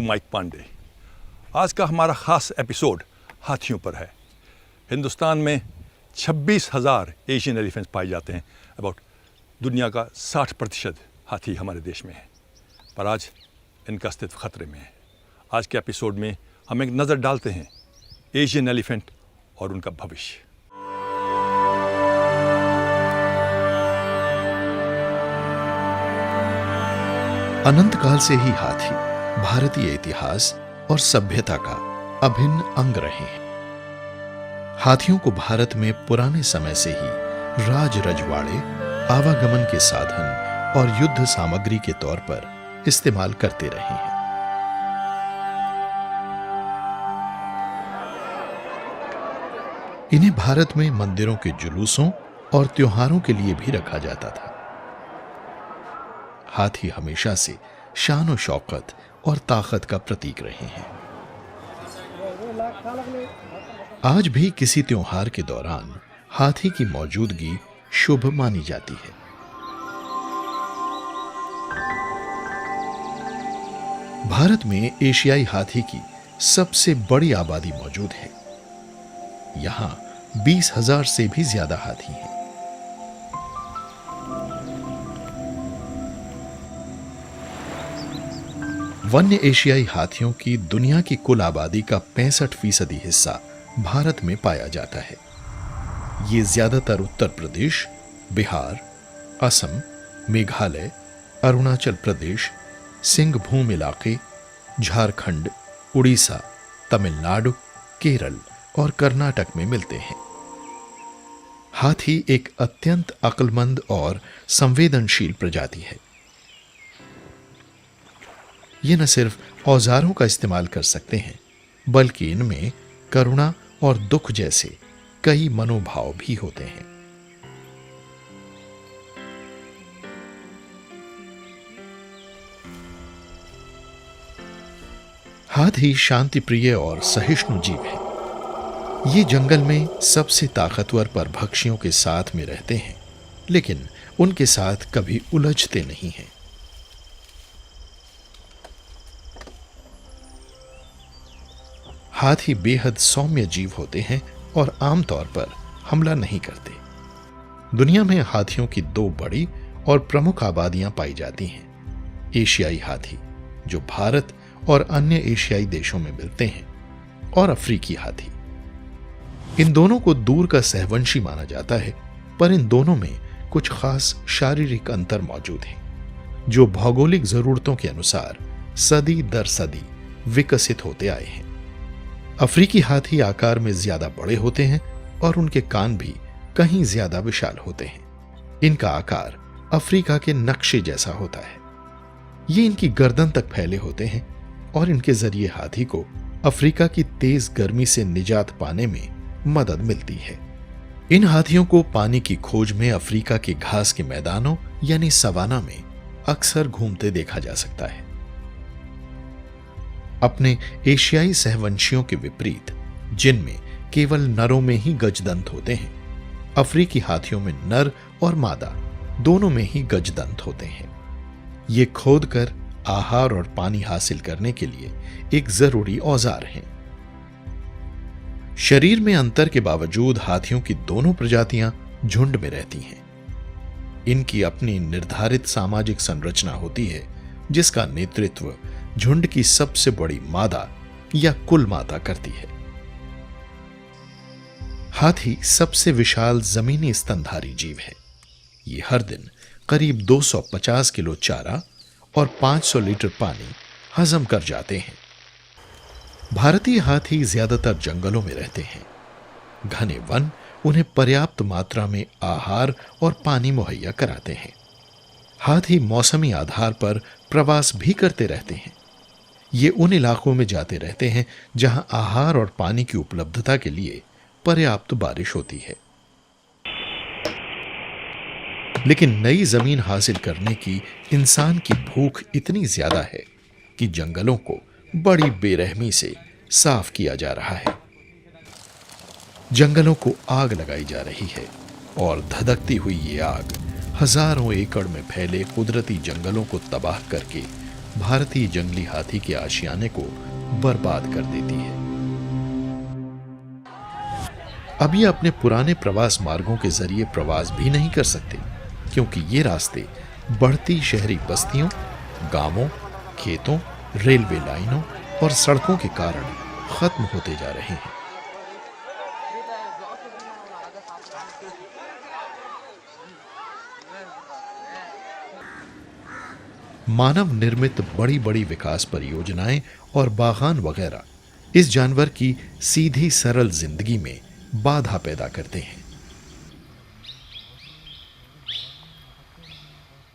हूँ माइक पांडे। आज का हमारा ख़ास एपिसोड हाथियों पर है। हिंदुस्तान में 26,000 एशियन एलिफेंट्स पाए जाते हैं। अबाउट दुनिया का 60% हाथी हमारे देश में है, पर आज इनका अस्तित्व खतरे में है। आज के एपिसोड में हम एक नज़र डालते हैं एशियन एलिफेंट और उनका भविष्य। अनंत काल से ही हाथी भारतीय इतिहास और सभ्यता का अभिन्न अंग रहे हैं। हाथियों को भारत में पुराने समय से ही राज रजवाड़े, आवागमन के साधन और युद्ध सामग्री के तौर पर इस्तेमाल करते रहे हैं। इन्हें भारत में मंदिरों के जुलूसों और त्योहारों के लिए भी रखा जाता था। हाथी हमेशा से शान और शौकत और ताकत का प्रतीक रहे हैं। आज भी किसी त्योहार के दौरान हाथी की मौजूदगी शुभ मानी जाती है। भारत में एशियाई हाथी की सबसे बड़ी आबादी मौजूद है। यहां 20,000 से भी ज्यादा हाथी हैं। वन्य एशियाई हाथियों की दुनिया की कुल आबादी का 65% हिस्सा भारत में पाया जाता है। ये ज्यादातर उत्तर प्रदेश, बिहार, असम, मेघालय, अरुणाचल प्रदेश, सिंहभूम इलाके, झारखंड, उड़ीसा, तमिलनाडु, केरल और कर्नाटक में मिलते हैं। हाथी एक अत्यंत अक्लमंद और संवेदनशील प्रजाति है। ये न सिर्फ औजारों का इस्तेमाल कर सकते हैं, बल्कि इनमें करुणा और दुख जैसे कई मनोभाव भी होते हैं। हाथी शांति प्रिय और सहिष्णु जीव है। ये जंगल में सबसे ताकतवर परभक्षियों के साथ में रहते हैं, लेकिन उनके साथ कभी उलझते नहीं हैं। हाथी बेहद सौम्य जीव होते हैं और आमतौर पर हमला नहीं करते। दुनिया में हाथियों की 2 बड़ी और प्रमुख आबादियां पाई जाती हैं। एशियाई हाथी, जो भारत और अन्य एशियाई देशों में मिलते हैं, और अफ्रीकी हाथी। इन दोनों को दूर का सहवंशी माना जाता है, पर इन दोनों में कुछ खास शारीरिक अंतर मौजूद हैं, जो भौगोलिक जरूरतों के अनुसार सदी दर सदी विकसित होते आए हैं। अफ्रीकी हाथी आकार में ज्यादा बड़े होते हैं और उनके कान भी कहीं ज्यादा विशाल होते हैं। इनका आकार अफ्रीका के नक्शे जैसा होता है। ये इनकी गर्दन तक फैले होते हैं और इनके जरिए हाथी को अफ्रीका की तेज गर्मी से निजात पाने में मदद मिलती है। इन हाथियों को पानी की खोज में अफ्रीका के घास के मैदानों यानी सवाना में अक्सर घूमते देखा जा सकता है। अपने एशियाई सहवंशियों के विपरीत, जिनमें केवल नरों में ही गजदंत होते हैं, अफ्रीकी हाथियों में नर और मादा दोनों में ही गजदंत होते हैं। ये खोदकर आहार और पानी हासिल करने के लिए एक जरूरी औजार हैं। शरीर में अंतर के बावजूद हाथियों की दोनों प्रजातियां झुंड में रहती हैं। इनकी अपनी निर्धारित सामाजिक संरचना होती है, जिसका नेतृत्व झुंड की सबसे बड़ी मादा या कुल माता करती है। हाथी सबसे विशाल जमीनी स्तनधारी जीव है। ये हर दिन करीब 250 किलो चारा और 500 लीटर पानी हजम कर जाते हैं। भारतीय हाथी ज्यादातर जंगलों में रहते हैं। घने वन उन्हें पर्याप्त मात्रा में आहार और पानी मुहैया कराते हैं। हाथी मौसमी आधार पर प्रवास भी करते रहते हैं। ये उन इलाकों में जाते रहते हैं जहां आहार और पानी की उपलब्धता के लिए पर्याप्त बारिश होती है। लेकिन नई जमीन हासिल करने की इंसान की भूख इतनी ज्यादा है कि जंगलों को बड़ी बेरहमी से साफ किया जा रहा है। जंगलों को आग लगाई जा रही है और धधकती हुई ये आग हजारों एकड़ में फैले कुदरती जंगलों को तबाह करके भारतीय जंगली हाथी के आशियाने को बर्बाद कर देती है। अब ये अपने पुराने प्रवास मार्गों के जरिए प्रवास भी नहीं कर सकते, क्योंकि ये रास्ते बढ़ती शहरी बस्तियों, गांवों, खेतों, रेलवे लाइनों और सड़कों के कारण खत्म होते जा रहे हैं। मानव निर्मित बड़ी बड़ी विकास परियोजनाएं और बागान वगैरह इस जानवर की सीधी सरल जिंदगी में बाधा पैदा करते हैं।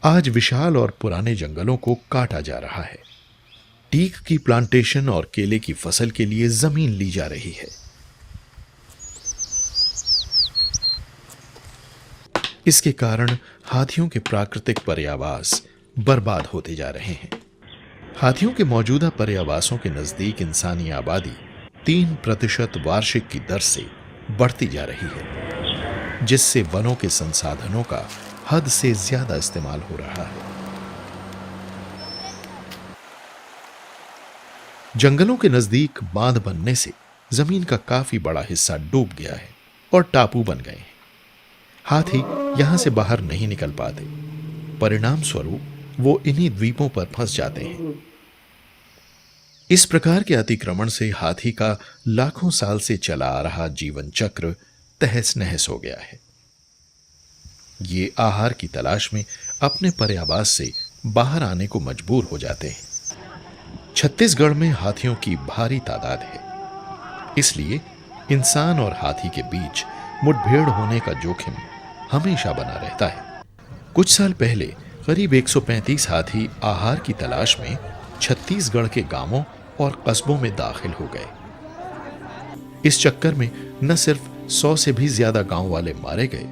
आज विशाल और पुराने जंगलों को काटा जा रहा है। टीक की प्लांटेशन और केले की फसल के लिए जमीन ली जा रही है। इसके कारण हाथियों के प्राकृतिक पर्यावास बर्बाद होते जा रहे हैं। हाथियों के मौजूदा पर्यावासों के नजदीक इंसानी आबादी 3% वार्षिक की दर से बढ़ती जा रही है, जिससे वनों के संसाधनों का हद से ज्यादा इस्तेमाल हो रहा है। जंगलों के नजदीक बांध बनने से जमीन का काफी बड़ा हिस्सा डूब गया है और टापू बन गए हैं। हाथी यहां से बाहर नहीं निकल पाते। परिणाम स्वरूप वो इन्हीं द्वीपों पर फंस जाते हैं। इस प्रकार के अतिक्रमण से हाथी का लाखों साल से चला आ रहा जीवन चक्र तहस नहस हो गया है। ये आहार की तलाश में अपने पर्यावास से बाहर आने को मजबूर हो जाते हैं। छत्तीसगढ़ में हाथियों की भारी तादाद है, इसलिए इंसान और हाथी के बीच मुठभेड़ होने का जोखिम हमेशा बना रहता है। कुछ साल पहले करीब 135 हाथी आहार की तलाश में छत्तीसगढ़ के गांवों और कस्बों में दाखिल हो गए। इस चक्कर में न सिर्फ 100 से भी ज्यादा गांव वाले मारे गए,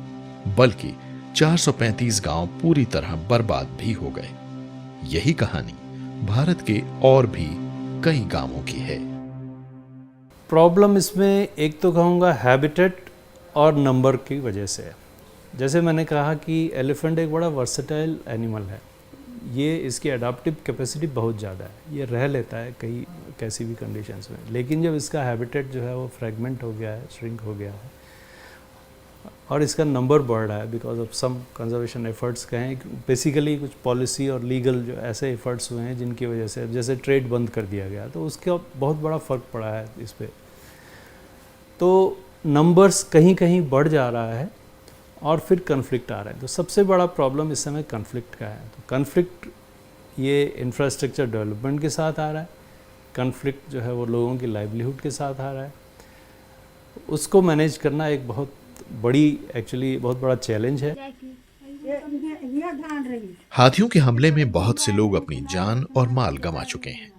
बल्कि 435 गांव पूरी तरह बर्बाद भी हो गए। यही कहानी भारत के और भी कई गांवों की है। प्रॉब्लम इसमें एक तो कहूँगा हैबिटेट और नंबर की वजह से है। जैसे मैंने कहा कि एलिफेंट एक बड़ा वर्सेटाइल एनिमल है। ये इसकी अडाप्टिव कैपेसिटी बहुत ज़्यादा है, ये रह लेता है कई कैसी भी कंडीशंस में। लेकिन जब इसका हैबिटेट जो है वो फ्रेगमेंट हो गया है, श्रिंक हो गया है और इसका नंबर बढ़ रहा है because of some conservation efforts कहें, बेसिकली कुछ पॉलिसी और लीगल जो ऐसे एफर्ट्स हुए हैं जिनकी वजह से जैसे ट्रेड बंद कर दिया गया, तो उसका बहुत बड़ा फ़र्क पड़ा है इस पर। तो नंबर्स कहीं कहीं बढ़ जा रहा है और फिर कन्फ्लिक्ट आ रहा है। तो सबसे बड़ा प्रॉब्लम इस समय कन्फ्लिक्ट का है। तो कन्फ्लिक्ट ये इंफ्रास्ट्रक्चर डेवलपमेंट के साथ आ रहा है, कन्फ्लिक्ट जो है वो लोगों की लाइवलीहुड के साथ आ रहा है। उसको मैनेज करना एक बहुत बड़ी एक्चुअली बहुत बड़ा चैलेंज है। हाथियों के हमले में बहुत से लोग अपनी जान और माल गंवा चुके हैं।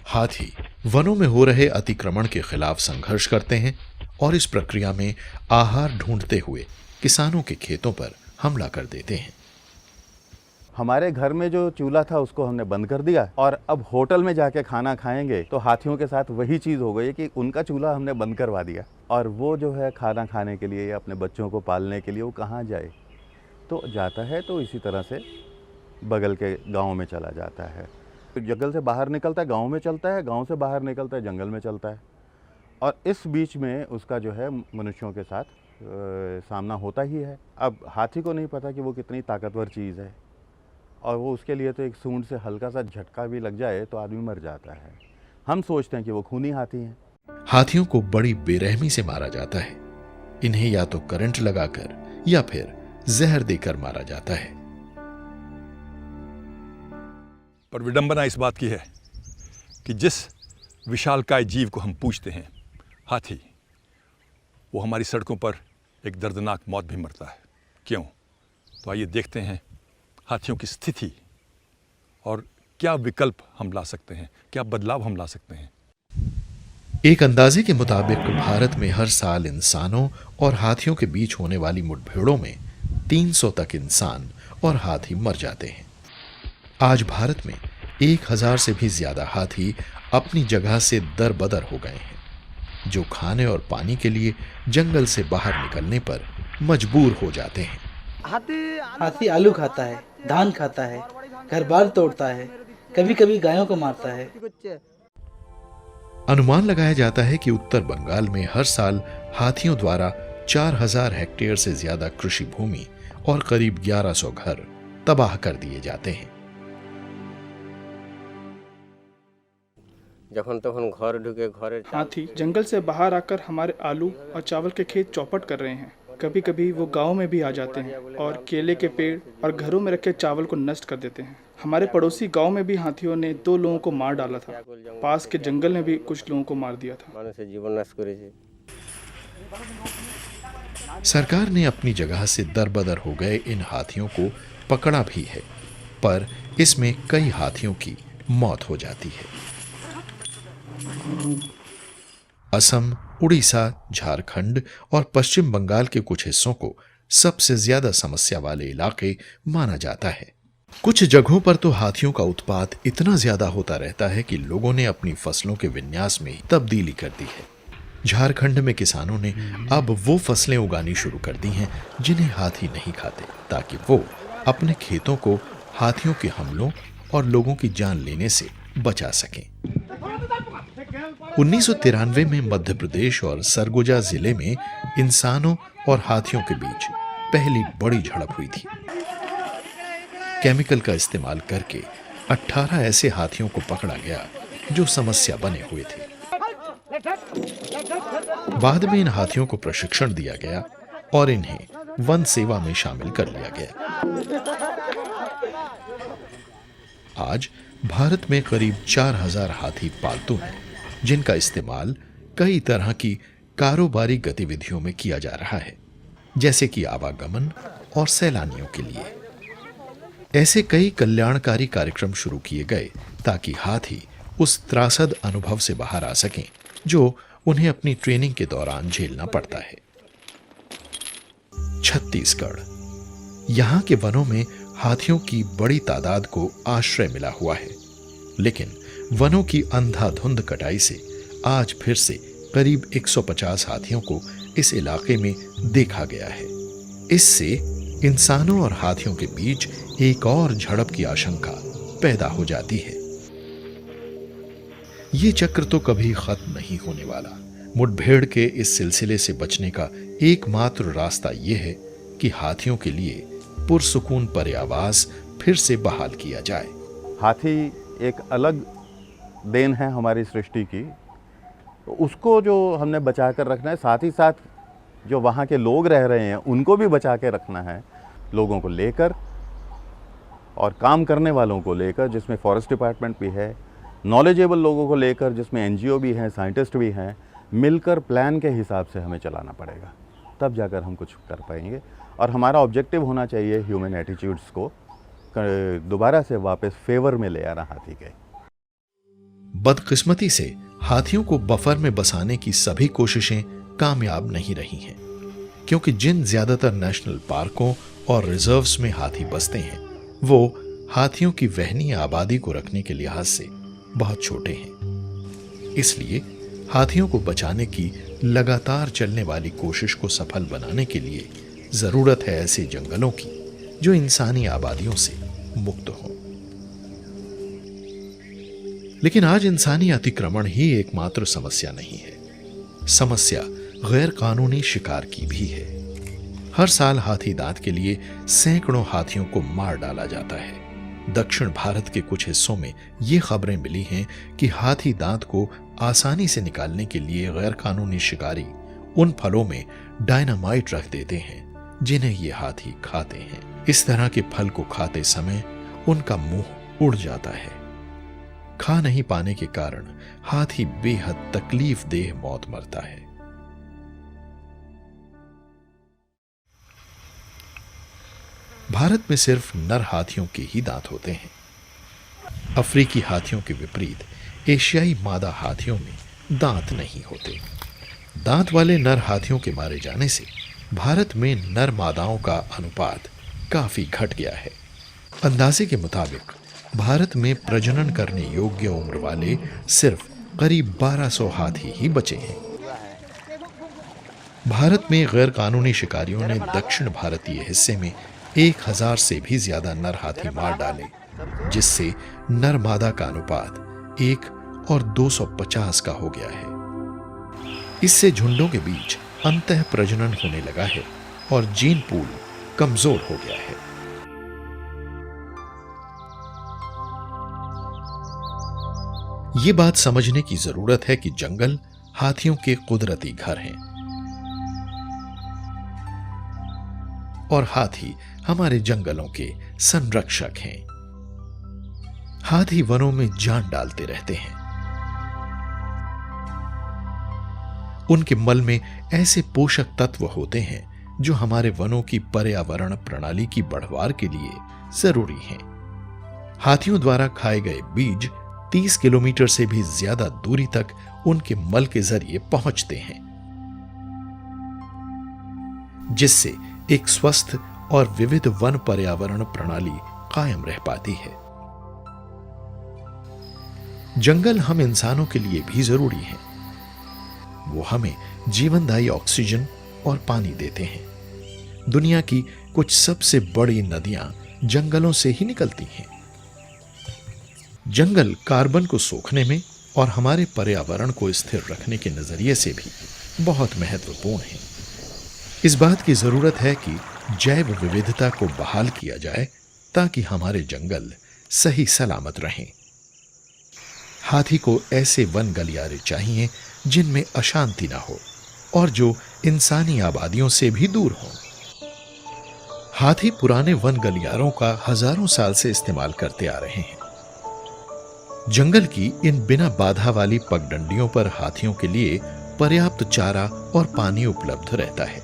हाथी वनों में हो रहे अतिक्रमण के खिलाफ संघर्ष करते हैं और इस प्रक्रिया में आहार ढूंढते हुए किसानों के खेतों पर हमला कर देते हैं। हमारे घर में जो चूल्हा था उसको हमने बंद कर दिया और अब होटल में जाके खाना खाएंगे तो हाथियों के साथ वही चीज़ हो गई कि उनका चूल्हा हमने बंद करवा दिया और वो जो है खाना खाने के लिए या अपने बच्चों को पालने के लिए वो कहाँ जाए, तो जाता है तो इसी तरह से बगल के गाँव में चला जाता है। जंगल से बाहर निकलता है गाँव में चलता है, गाँव से बाहर निकलता है जंगल में चलता है और इस बीच में उसका जो है मनुष्यों के साथ सामना होता ही है। अब हाथी को नहीं पता कि वो कितनी ताकतवर चीज़ है और वो उसके लिए तो एक सूंड से हल्का सा झटका भी लग जाए तो आदमी मर जाता है। हम सोचते हैं कि वो खूनी हाथी हैं। हाथियों को बड़ी बेरहमी से मारा जाता है। इन्हें या तो करंट लगाकर या फिर जहर देकर मारा जाता है। पर विडंबना इस बात की है कि जिस विशालकाय जीव को हम पूछते हैं हाथी, वो हमारी सड़कों पर एक दर्दनाक मौत भी मरता है। क्यों? तो आइए देखते हैं हाथियों की स्थिति और क्या विकल्प हम ला सकते हैं, क्या बदलाव हम ला सकते हैं। एक अंदाजे के मुताबिक भारत में हर साल इंसानों और हाथियों के बीच होने वाली मुठभेड़ों में 300 तक इंसान और हाथी मर जाते हैं। आज भारत में 1000 से भी ज्यादा हाथी अपनी जगह से दरबदर हो गए हैं, जो खाने और पानी के लिए जंगल से बाहर निकलने पर मजबूर हो जाते हैं। हाथी आलू खाता है, धान खाता है, घर बार तोड़ता है, कभी कभी गायों को मारता है। अनुमान लगाया जाता है कि उत्तर बंगाल में हर साल हाथियों द्वारा 4000 हेक्टेयर से ज्यादा कृषि भूमि और करीब 1100 घर तबाह कर दिए जाते हैं। যখন তখন ঘর ঢুকে ঘরের हाथी जंगल से बाहर आकर हमारे आलू और चावल के खेत चौपट कर रहे हैं। कभी कभी वो गांव में भी आ जाते हैं और केले के पेड़ और घरों में रखे चावल को नष्ट कर देते हैं। हमारे पड़ोसी गांव में भी हाथियों ने 2 लोगों को मार डाला था। पास के जंगल में भी कुछ लोगों को मार दिया था। মানুষের জীবন নাশ করেছে। सरकार ने अपनी जगह से दरबदर हो गए इन हाथियों को पकड़ा भी है, पर इसमें कई हाथियों की मौत हो जाती है। असम, उड़ीसा, झारखंड और पश्चिम बंगाल के कुछ हिस्सों को सबसे ज्यादा समस्या वाले इलाके माना जाता है। कुछ जगहों पर तो हाथियों का उत्पात इतना ज्यादा होता रहता है कि लोगों ने अपनी फसलों के विन्यास में तब्दीली कर दी है। झारखंड में किसानों ने अब वो फसलें उगानी शुरू कर दी हैं जिन्हें हाथी नहीं खाते, ताकि वो अपने खेतों को हाथियों के हमलों और लोगों की जान लेने से बचा सकें। 1993 में मध्य प्रदेश और सरगुजा जिले में इंसानों और हाथियों के बीच पहली बड़ी झड़प हुई थी। केमिकल का इस्तेमाल करके 18 ऐसे हाथियों को पकड़ा गया जो समस्या बने हुए थे। बाद में इन हाथियों को प्रशिक्षण दिया गया और इन्हें वन सेवा में शामिल कर लिया गया। आज भारत में करीब 4000 हाथी पालतू हैं, जिनका इस्तेमाल कई तरह की कारोबारी गतिविधियों में किया जा रहा है, जैसे कि आवागमन और सैलानियों के लिए। ऐसे कई कल्याणकारी कार्यक्रम शुरू किए गए ताकि हाथी उस त्रासद अनुभव से बाहर आ सकें जो उन्हें अपनी ट्रेनिंग के दौरान झेलना पड़ता है। छत्तीसगढ़, यहां के वनों में हाथियों की बड़ी तादाद को आश्रय मिला हुआ है, लेकिन वनों की अंधाधुंध कटाई से आज फिर से करीब 150 हाथियों को इस इलाके में देखा गया है। इससे इंसानों और हाथियों के बीच एक और झड़प की आशंका पैदा हो जाती है। ये चक्र तो कभी खत्म नहीं होने वाला। मुठभेड़ के इस सिलसिले से बचने का एकमात्र रास्ता यह है कि हाथियों के लिए पुरसुकून पर्यावास फिर से बहाल किया जाए। हाथी एक अलग देन है हमारी सृष्टि की, तो उसको जो हमने बचा कर रखना है, साथ ही साथ जो वहाँ के लोग रह रहे हैं उनको भी बचा के रखना है, लोगों को लेकर और काम करने वालों को लेकर, जिसमें फॉरेस्ट डिपार्टमेंट भी है, नॉलेजेबल लोगों को लेकर जिसमें एनजीओ भी हैं, साइंटिस्ट भी हैं, मिलकर प्लान के हिसाब से हमें चलाना पड़ेगा, तब जाकर हम कुछ कर पाएंगे। और हमारा ऑब्जेक्टिव होना चाहिए ह्यूमन एटीट्यूड्स को दोबारा से वापस फेवर में ले आना हाथी के। बदकिस्मती से हाथियों को बफर में बसाने की सभी कोशिशें कामयाब नहीं रही हैं, क्योंकि जिन ज्यादातर नेशनल पार्कों और रिजर्व्स में हाथी बसते हैं वो हाथियों की वहनीय आबादी को रखने के लिहाज से बहुत छोटे हैं। इसलिए हाथियों को बचाने की लगातार चलने वाली कोशिश को सफल बनाने के लिए जरूरत है ऐसे जंगलों की जो इंसानी आबादियों से मुक्त हों। लेकिन आज इंसानी अतिक्रमण ही एकमात्र समस्या नहीं है। समस्या गैर कानूनी शिकार की भी है। हर साल हाथी दांत के लिए सैकड़ों हाथियों को मार डाला जाता है। दक्षिण भारत के कुछ हिस्सों में ये खबरें मिली हैं कि हाथी दांत को आसानी से निकालने के लिए गैर कानूनी शिकारी उन फलों में डायनामाइट रख देते हैं जिन्हें ये हाथी खाते हैं। इस तरह के फल को खाते समय उनका मुंह उड़ जाता है। खा नहीं पाने के कारण हाथी बेहद तकलीफ देह मौत मरता है। भारत में सिर्फ नर हाथियों के ही दांत होते हैं। अफ्रीकी हाथियों के विपरीत एशियाई मादा हाथियों में दांत नहीं होते। दांत वाले नर हाथियों के मारे जाने से भारत में नर मादाओं का अनुपात काफी घट गया है। अंदाजे के मुताबिक भारत में प्रजनन करने योग्य उम्र वाले सिर्फ करीब 1200 हाथी ही बचे हैं। भारत में गैर कानूनी शिकारियों ने दक्षिण भारतीय हिस्से में 1000 से भी ज्यादा नर हाथी मार डाले, जिससे नर मादा का अनुपात 1 और 250 का हो गया है। इससे झुंडों के बीच अंतः प्रजनन होने लगा है और जीन पूल कमजोर हो गया है। ये बात समझने की जरूरत है कि जंगल हाथियों के कुदरती घर हैं और हाथी हमारे जंगलों के संरक्षक हैं। हाथी वनों में जान डालते रहते हैं। उनके मल में ऐसे पोषक तत्व होते हैं जो हमारे वनों की पर्यावरण प्रणाली की बढ़वार के लिए जरूरी हैं। हाथियों द्वारा खाए गए बीज 30 किलोमीटर से भी ज्यादा दूरी तक उनके मल के जरिए पहुंचते हैं, जिससे एक स्वस्थ और विविध वन पर्यावरण प्रणाली कायम रह पाती है। जंगल हम इंसानों के लिए भी जरूरी हैं। वो हमें जीवनदायी ऑक्सीजन और पानी देते हैं। दुनिया की कुछ सबसे बड़ी नदियां जंगलों से ही निकलती हैं। जंगल कार्बन को सोखने में और हमारे पर्यावरण को स्थिर रखने के नजरिए से भी बहुत महत्वपूर्ण है। इस बात की जरूरत है कि जैव विविधता को बहाल किया जाए ताकि हमारे जंगल सही सलामत रहें। हाथी को ऐसे वन गलियारे चाहिए जिनमें अशांति ना हो और जो इंसानी आबादियों से भी दूर हो। हाथी पुराने वन गलियारों का हजारों साल से इस्तेमाल करते आ रहे हैं। जंगल की इन बिना बाधा वाली पगडंडियों पर हाथियों के लिए पर्याप्त चारा और पानी उपलब्ध रहता है।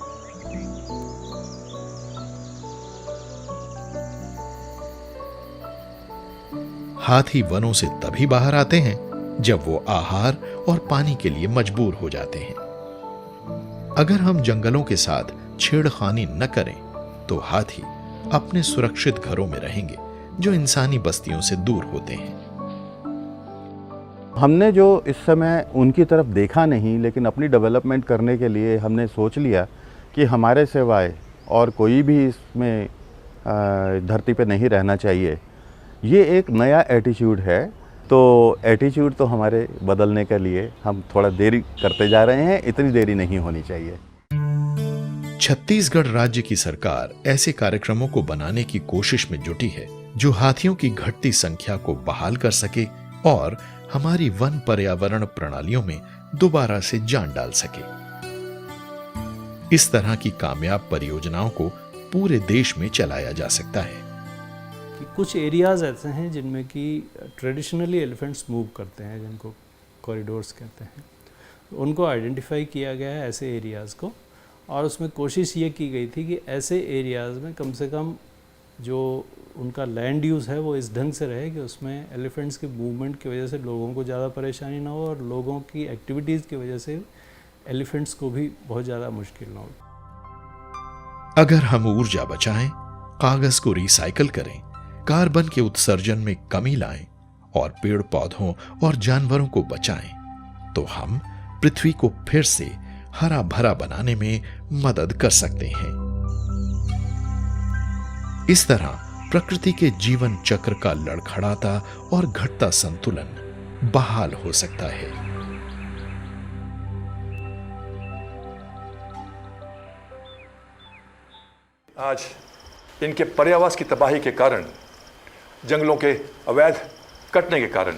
हाथी वनों से तभी बाहर आते हैं जब वो आहार और पानी के लिए मजबूर हो जाते हैं। अगर हम जंगलों के साथ छेड़खानी न करें तो हाथी अपने सुरक्षित घरों में रहेंगे जो इंसानी बस्तियों से दूर होते हैं। हमने जो इस समय उनकी तरफ देखा नहीं, लेकिन अपनी डेवलपमेंट करने के लिए हमने सोच लिया कि हमारे सिवाय और कोई भी इसमें धरती पे नहीं रहना चाहिए। ये एक नया एटीट्यूड है। तो एटीट्यूड तो हमारे बदलने के लिए हम थोड़ा देरी करते जा रहे हैं। इतनी देरी नहीं होनी चाहिए। छत्तीसगढ़ राज्य की सरकार ऐसे कार्यक्रमों को बनाने की कोशिश में जुटी है जो हाथियों की घटती संख्या को बहाल कर सके और हमारी वन पर्यावरण प्रणालियों में दोबारा से जान डाल सके। इस तरह की कामयाब परियोजनाओं को पूरे देश में चलाया जा सकता है। कि कुछ एरियाज़ ऐसे हैं जिनमें कि ट्रेडिशनली एलिफेंट्स मूव करते हैं, जिनको कॉरिडोर्स कहते हैं। उनको आइडेंटिफाई किया गया है ऐसे एरियाज़ को, और उसमें कोशिश ये की गई थी कि ऐसे एरियाज़ में कम से कम जो उनका लैंड यूज़ है वो इस ढंग से रहे कि उसमें एलिफेंट्स के मूवमेंट की वजह से लोगों को ज़्यादा परेशानी ना हो और लोगों की एक्टिविटीज़ की वजह से एलिफेंट्स को भी बहुत ज़्यादा मुश्किल ना हो। अगर हम ऊर्जा बचाएं, कागज को रिसाइकल करें, कार्बन के उत्सर्जन में कमी लाएं और पेड़ पौधों और जानवरों को बचाएं, तो हम पृथ्वी को फिर से हरा भरा बनाने में मदद कर सकते हैं। इस तरह प्रकृति के जीवन चक्र का लड़खड़ाता और घटता संतुलन बहाल हो सकता है। आज इनके पर्यावास की तबाही के कारण, जंगलों के अवैध कटने के कारण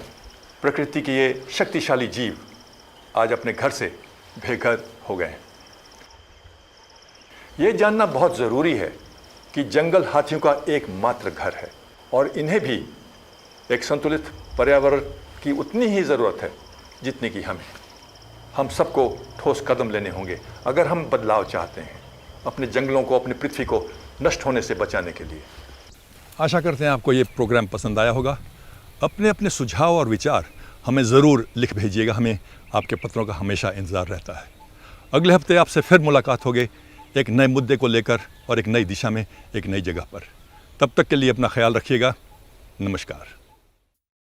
प्रकृति के ये शक्तिशाली जीव आज अपने घर से बेघर हो गए हैं। ये जानना बहुत ज़रूरी है कि जंगल हाथियों का एकमात्र घर है और इन्हें भी एक संतुलित पर्यावरण की उतनी ही ज़रूरत है जितनी कि हमें। हम सबको ठोस कदम लेने होंगे अगर हम बदलाव चाहते हैं अपने जंगलों को, अपनी पृथ्वी को नष्ट होने से बचाने के लिए। आशा करते हैं आपको ये प्रोग्राम पसंद आया होगा। अपने अपने सुझाव और विचार हमें ज़रूर लिख भेजिएगा। हमें आपके पत्रों का हमेशा इंतज़ार रहता है। अगले हफ्ते आपसे फिर मुलाकात होगी एक नए मुद्दे को लेकर और एक नई दिशा में, एक नई जगह पर। तब तक के लिए अपना ख्याल रखिएगा। नमस्कार।